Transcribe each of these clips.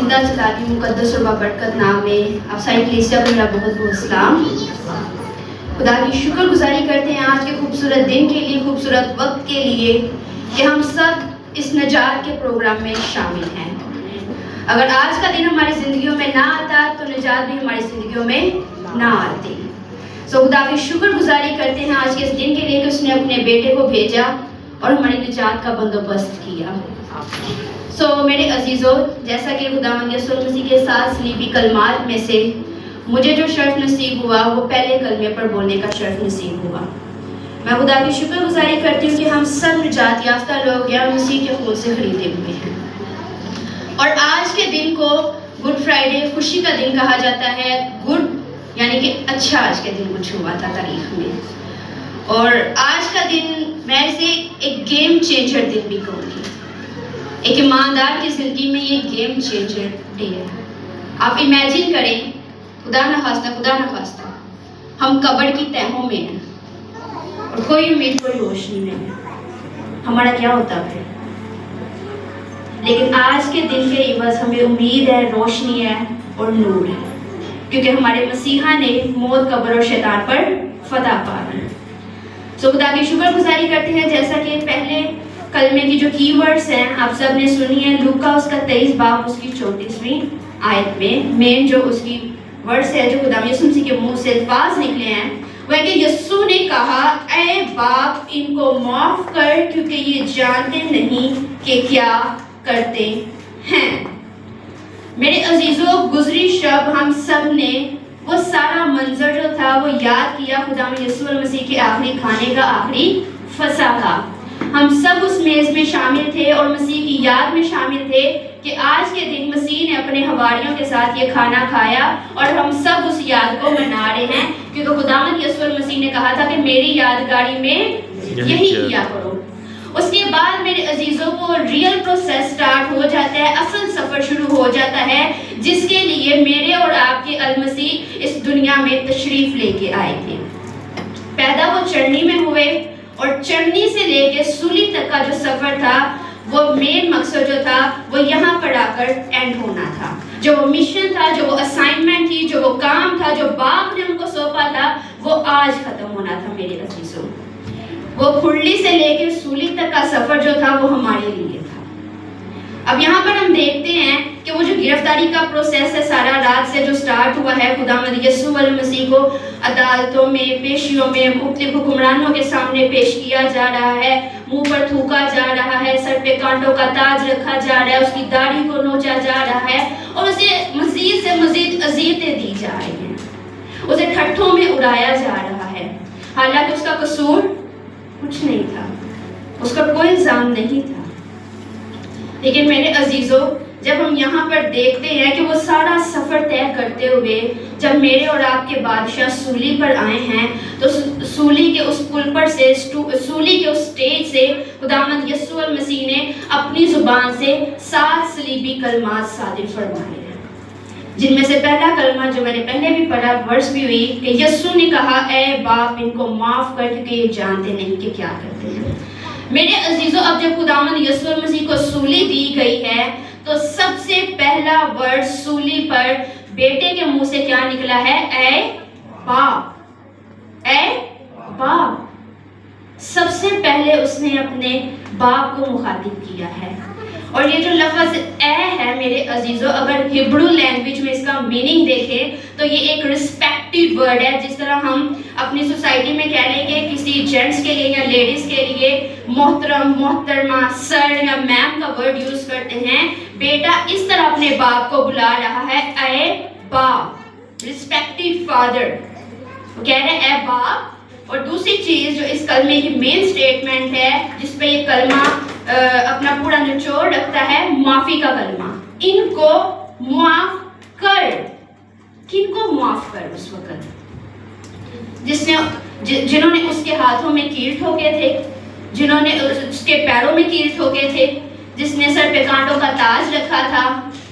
خدا تعالیٰ کی مقدس اور بابرکت نام میں آپ ساری کلیسیا کو میرا بہت بہت سلام۔ خدا کی شکر گزاری کرتے ہیں آج کے خوبصورت دن کے لیے، خوبصورت وقت کے لیے کہ ہم سب اس نجات کے پروگرام میں شامل ہیں۔ اگر آج کا دن ہماری زندگیوں میں نہ آتا تو نجات بھی ہماری زندگیوں میں نہ آتی۔ خدا کی شکر گزاری کرتے ہیں آج کے اس دن کے لیے کہ اس نے اپنے بیٹے کو بھیجا اور ہماری نجات کا بندوبست کیا۔ میرے عزیزوں، جیسا کہ خداوند یسوع مسیح کے ساتھ صلیبی کلمات میں سے مجھے جو شرف نصیب ہوا وہ پہلے کلمے پر بولنے کا شرف نصیب ہوا۔ میں خدا کی شکر گزاری کرتی ہوں کہ ہم سب نجات یافتہ لوگ یا مسیح کے خون سے خریدے ہوئے ہیں۔ اور آج کے دن کو گڈ فرائیڈے، خوشی کا دن کہا جاتا ہے۔ گڈ یعنی کہ اچھا آج کے دن کچھ ہوا تھا تاریخ میں، اور آج کا دن میں اسے ایک گیم چینجر دن بھی کہوں گی۔ ایک ایماندار کی زندگی میں یہ گیم چینجر ڈے ہے۔ آپ امیجن کریں، خدا نخواستہ ہم قبر کی تہوں میں ہیں اور کوئی امید، کوئی روشنی نہیں ہے، ہمارا کیا ہوتا ہے؟ لیکن آج کے دن کے عوض ہمیں امید ہے، روشنی ہے اور نور ہے، کیونکہ ہمارے مسیحا نے موت، قبر اور شیطان پر فتح پا لی۔ خدا کی شکر گزاری کرتے ہیں، جیسا کہ پہلے کلمے کی جو کی ورڈز ہیں آپ سب نے سنی ہیں۔ لوکا اس کا 23 باب اس کی 34ویں آیت میں مین جو اس کی ورڈز ہے، جو خدا یسوع مسیح کے منہ سے الفاظ نکلے ہیں، وہ ہے کہ یسوع نے کہا، اے باپ ان کو معاف کر کیونکہ یہ جانتے نہیں کہ کیا کرتے ہیں۔ میرے عزیزوں، گزری شب ہم سب نے وہ سارا منظر جو تھا وہ یاد کیا، خدا یسوع مسیح کے آخری کھانے کا آخری فسح کا۔ ہم سب اس میز میں شامل تھے اور مسیح کی یاد میں شامل تھے کہ آج کے دن مسیح نے اپنے حواریوں کے ساتھ یہ کھانا کھایا، اور ہم سب اس یاد کو منا رہے ہیں، کیونکہ خداوند یسوع مسیح نے کہا تھا کہ میری یادگاری میں یہی کیا کرو۔ اس کے بعد میرے عزیزوں کو ریئل پروسیس سٹارٹ ہو جاتا ہے، اصل سفر شروع ہو جاتا ہے، جس کے لیے میرے اور آپ کے المسیح اس دنیا میں تشریف لے کے آئے تھے۔ پیدا وہ چرنی میں ہوئے، اور چرنی سے لے کے سولی تک کا جو سفر تھا، وہ مین مقصد جو تھا وہ یہاں پر آ کر اینڈ ہونا تھا۔ جو وہ مشن تھا، جو وہ اسائنمنٹ تھی، جو وہ کام تھا، جو باپ نے ان کو سونپا تھا، وہ آج ختم ہونا تھا میرے عزیزوں۔ وہ کھرلی سے لے کے سولی تک کا سفر جو تھا وہ ہمارے لیے تھا۔ اب یہاں پر ہم دیکھتے ہیں کہ وہ جو گرفتاری کا پروسیس ہے سارا رات سے جو سٹارٹ ہوا ہے، خداوند یسوع مسیح کو عدالتوں میں، پیشیوں میں، مختلف حکمرانوں کے سامنے پیش کیا جا رہا ہے، منہ پر تھوکا جا رہا ہے، سر پہ کانٹوں کا تاج رکھا جا رہا ہے، اس کی داڑھی کو نوچا جا رہا ہے، اور اسے مزید سے مزید اذیتیں دی جا رہی ہیں، اسے ٹھٹھوں میں اڑایا جا رہا ہے، حالانکہ اس کا قصور کچھ نہیں تھا، اس کا کوئی الزام نہیں تھا۔ لیکن میرے عزیزوں، جب ہم یہاں پر دیکھتے ہیں کہ وہ سارا سفر طے کرتے ہوئے جب میرے اور آپ کے بادشاہ سولی پر آئے ہیں، تو سولی کے اس پل پر سے، سولی کے اس سٹیج سے خداوند یسوع مسیح نے اپنی زبان سے 7 صلیبی کلمات صادر فرمائے ہیں، جن میں سے پہلا کلمہ جو میں نے پہلے بھی پڑھا، ورس بھی ہوئی کہ یسوع نے کہا، اے باپ ان کو معاف کر کیونکہ یہ جانتے نہیں کہ کیا کرتے ہیں۔ میرے عزیزوں، اب جب خداوند یسوع مسیح کو سولی دی گئی ہے تو سب سے پہلا ورڈ سولی پر بیٹے کے منہ سے کیا نکلا ہے؟ اے باپ، اے باپ۔ سب سے پہلے اس نے اپنے باپ کو مخاطب کیا ہے، اور یہ جو لفظ اے ہے میرے عزیزوں، اگر ہبرو لینگویج میں اس کا میننگ دیکھیں تو یہ ایک ریسپیکٹڈ ورڈ ہے۔ جس طرح ہم اپنی سوسائٹی میں کہہ لیں گے کسی جینٹس کے لیے یا لیڈیز کے لیے محترم، محترمہ، سر یا میم کا ورڈ یوز کرتے ہیں، بیٹا اس طرح اپنے باپ کو بلا رہا ہے، اے باپ، ریسپیکٹڈ فادر، وہ کہہ رہے ہیں اے باپ۔ اور دوسری چیز جو اس کلمے کی مین سٹیٹمنٹ ہے، جس پہ یہ کلمہ اپنا پورا نچوڑ رکھتا ہے، معافی کا کلمہ، ان کو معاف کر۔ کن کو معاف کر؟ اس وقت جنہوں نے اس کے ہاتھوں میں کیل ٹھوکے تھے، جنہوں نے اس کے پیروں میں کیل ٹھوکے تھے، جس نے سر پہ کانٹوں کا تاج رکھا تھا،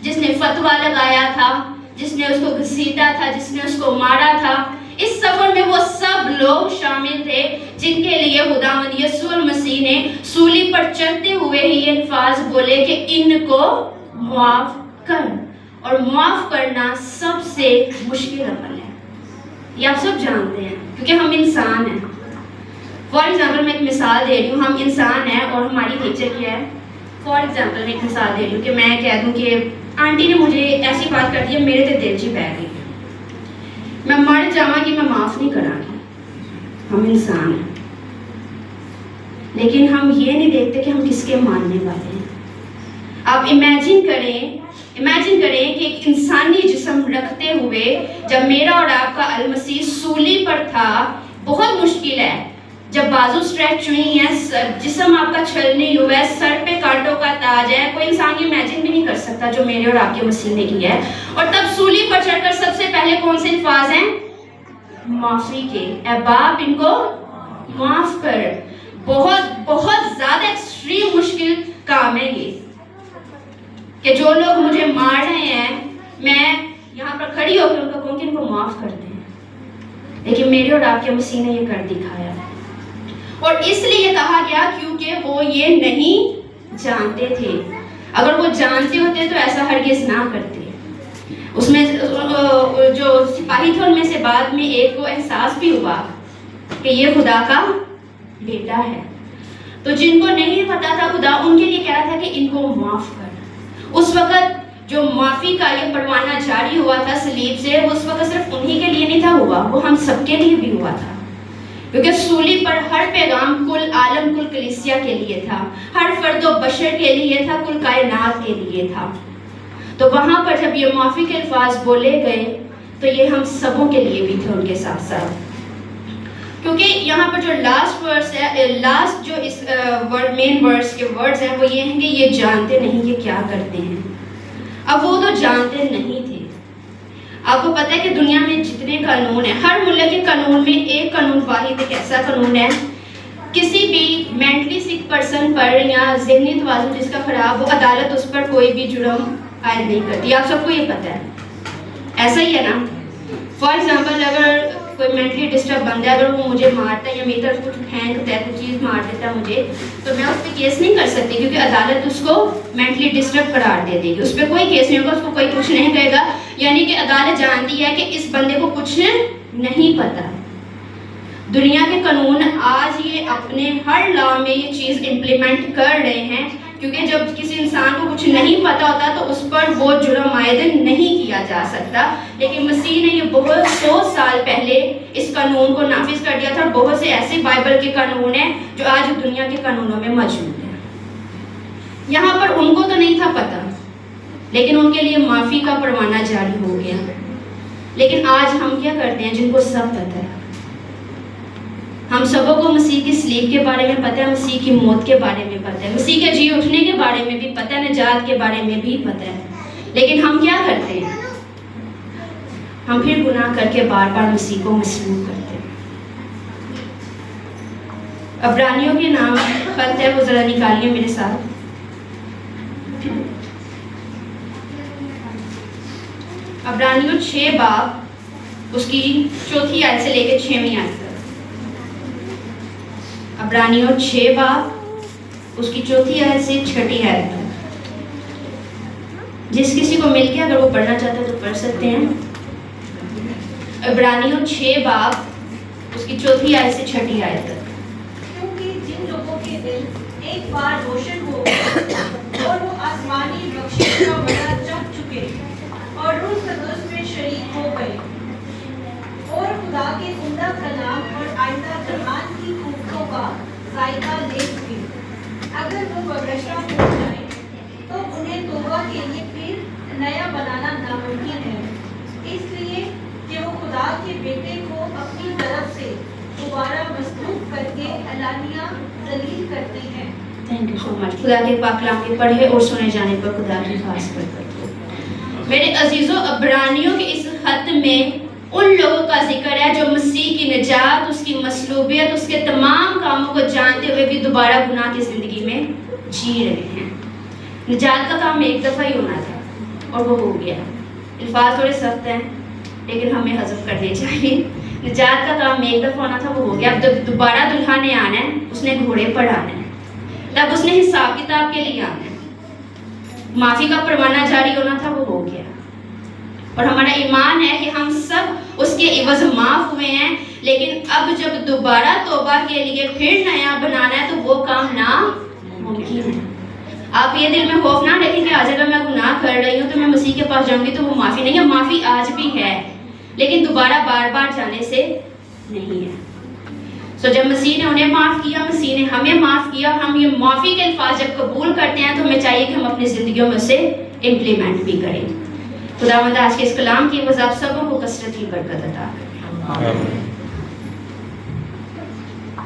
جس نے فتویٰ لگایا تھا، جس نے اس کو گھسیٹا تھا، جس نے اس کو مارا تھا۔ اس سفر میں وہ سب لوگ شامل تھے جن کے لیے خداوند یسوع مسیح نے سولی پر چلتے ہوئے ہی الفاظ بولے کہ ان کو معاف کر۔ اور معاف کرنا سب سے مشکل عمل ہے. یہ آپ سب جانتے ہیں کیونکہ ہم انسان ہیں. فار ایگزامپل میں ایک مثال دے رہی ہوں, ہم انسان ہیں اور ہماری نیچر کیا ہے. فار ایگزامپل میں ایک مثال دے رہی ہوں کہ میں کہہ دوں کہ آنٹی نے مجھے ایسی بات کر دی ہے, میرے تے دل چ پی گئی, میں مر جاواں گی, میں معاف نہیں کراں گی. ہم انسان ہیں, لیکن ہم یہ نہیں دیکھتے کہ ہم کس کے ماننے والے ہیں. آپ امیجن کریں کہ ایک انسانی جسم رکھتے ہوئے جب میرا اور آپ کا المسیح سولی پر تھا, بہت مشکل ہے, جب بازو اسٹریچ ہوئی ہیں, جسم آپ کا چھل نہیں ہوا ہے, سر پہ کانٹوں کا تاج ہے, کوئی انسان یہ امیجن بھی نہیں کر سکتا جو میرے اور آپ کے مسیح نے کیا ہے. اور تب سولی پر چڑھ کر سب سے پہلے کون سے الفاظ ہیں؟ معافی کے. اے باپ ان کو معاف کر. بہت بہت زیادہ ایکسٹریم مشکل کام ہے یہ, کہ جو لوگ مجھے مار رہے ہیں میں یہاں پر کھڑی ہو کے ان کو کہوں کہ ان کو معاف کر دیں, لیکن میرے اور آپ کے مسیح نے یہ کر دکھایا. اور اس لیے یہ کہا گیا کیونکہ وہ یہ نہیں جانتے تھے. اگر وہ جانتے ہوتے تو ایسا ہرگز نہ کرتے. اس میں جو سپاہی تھے ان میں سے بعد میں ایک کو احساس بھی ہوا کہ یہ خدا کا بیٹا ہے. تو جن کو نہیں پتا تھا خدا, ان کے لیے کہہ رہا تھا کہ ان کو معاف کر. اس وقت جو معافی کا یہ پروانہ جاری ہوا تھا صلیب سے, اس وقت صرف انہی کے لیے نہیں تھا ہوا, وہ ہم سب کے لیے بھی ہوا تھا. کیونکہ سولی پر ہر پیغام کل عالم, کل کلیسیا کے لیے تھا, ہر فرد و بشر کے لیے تھا, کل کائنات کے لیے تھا. تو وہاں پر جب یہ معافی کے الفاظ بولے گئے تو یہ ہم سبوں کے لیے بھی تھے ان کے ساتھ ساتھ. کیونکہ یہاں پر جو لاسٹ ورس ہے, لاسٹ جو اس مین ورس کے ورڈز ہیں وہ یہ ہیں کہ یہ جانتے نہیں کہ کیا کرتے ہیں. اب وہ تو جانتے نہیں تھے. آپ کو پتہ ہے کہ دنیا میں جتنے قانون ہیں, ہر ملک کے قانون میں ایک قانون واحد ایک ایسا قانون ہے, کسی بھی مینٹلی سک پرسن پر یا ذہنی توازن جس کا خراب ہو, عدالت اس پر کوئی بھی جرم عائد نہیں کرتی. آپ سب کو یہ پتہ ہے, ایسا ہی ہے نا. فار ایگزامپل اگر کوئی مینٹلی ڈسٹرب بندہ ہے, اگر وہ مجھے مارتا ہے یا میری طرف کچھ پھینکتا ہے, کوئی چیز مار دیتا ہے مجھے, تو میں اس پہ کیس نہیں کر سکتی کیونکہ عدالت اس کو مینٹلی ڈسٹرب قرار دے دے گی. اس پہ کوئی کیس نہیں ہوگا, اس کو کوئی کچھ نہیں کہے گا. یعنی کہ عدالت جانتی ہے کہ اس بندے کو کچھ نہیں پتا. دنیا کے قانون آج یہ اپنے ہر لا میں یہ چیز امپلیمنٹ کر رہے ہیں, کیونکہ جب کسی انسان کو کچھ نہیں پتا ہوتا تو اس پر وہ جرم عائد نہیں کیا جا سکتا. لیکن مسیح نے یہ بہت 100 سال پہلے اس قانون کو نافذ کر دیا تھا, اور بہت سے ایسے بائبل کے قانون ہیں جو آج دنیا کے قانونوں میں موجود ہیں. یہاں پر ان کو تو نہیں تھا پتا, لیکن ان کے لیے معافی کا پروانہ جاری ہو گیا. لیکن آج ہم کیا کرتے ہیں جن کو سب پتہ ہے؟ ہم سبوں کو مسیح کی صلیب کے بارے میں پتہ ہے, مسیح کی موت کے بارے میں پتہ ہے, مسیح کے جی اٹھنے کے بارے میں بھی پتہ ہے, نجات کے بارے میں بھی پتہ ہے. لیکن ہم کیا کرتے ہیں؟ ہم پھر گناہ کر کے بار بار مسیح کو مسلوب کرتے ہیں. عبرانیوں کے نام خط ہے, وہ ذرا نکالیے میرے ساتھ. عبرانیوں 6 باب اس کی 4 آیت سے لے کے 6ویں آیت تک. عبرانیوں 6 باب اس کی 4 آیت سے 6 آیت تک. جس کسی کو مل کے اگر وہ پڑھنا چاہتا ہے تو پڑھ سکتے ہیں. عبرانیوں 6 باب اس کی 4 آیت سے 6 آیت تک. کیونکہ جن لوگوں کے دل ایک بار روشن ہو گئے اور وہ آسمانی بخشش کا مزہ چکھ چکے اور روح القدس میں شریک ہو گئے اور خدا کے عمدہ کلام اور آئندہ جہان کی قوتوں کا ذائقہ لے چکے, اگر وہ بگشتہ ہو جائیں تو انہیں توبہ کے لیے پھر نیا بنانا ناممکن ہے, اس لیے کہ وہ خدا کے بیٹے کو اپنی طرف سے دوبارہ مصلوب کر کے اعلانیہ ذلیل کرتے ہیں. تھینک یو سو مچ. خدا کے پاک کلام کے پڑھے اور سنے جانے پر خدا کی خاص برکت ہو. میرے عزیزوں, عبرانیوں کے اس خط میں ان لوگوں کا ذکر ہے جو مسیح کی نجات, اس کی مصلوبیت, اس کے تمام کاموں کو جانتے ہوئے بھی دوبارہ گناہ کی زندگی میں جی رہے ہیں. نجات کا کام ایک دفعہ ہی ہونا تھا اور وہ ہو گیا. الفاظ تھوڑے سخت ہیں لیکن ہمیں حذف کرنے چاہیے. نجات کا کام ایک دفعہ ہونا تھا, وہ ہو گیا. اب جب دوبارہ دلہا نے آنا ہے, اس نے گھوڑے پر آنا ہے, تب اس نے حساب کتاب کے لیے آنا ہے. معافی کا پروانہ جاری ہونا تھا, وہ ہو گیا. اور ہمارا ایمان ہے کہ ہم سب اس کے عوض معاف ہوئے ہیں، لیکن اب جب دوبارہ توبہ کے لیے پھر نیا بنانا ہے تو وہ کام ناممکن ہے۔ آپ یہ دل میں خوف نہ رکھیں کہ آج اگر میں گناہ کر رہی ہوں تو میں مسیح کے پاس جاؤں گی تو وہ معافی نہیں ہے، معافی آج بھی ہے، لیکن دوبارہ بار بار جانے سے نہیں ہے۔ جب مسیح نے انہیں معاف کیا، مسیح نے ہمیں معاف کیا، ہم یہ معافی کے الفاظ جب قبول کرتے ہیں تو ہمیں چاہیے کہ ہم اپنی زندگیوں میں اسے امپلیمنٹ بھی کریں۔ خداوند آج کے اس کلام کی وجہ آپ سبوں کو کثرت کی برکت عطا کرے۔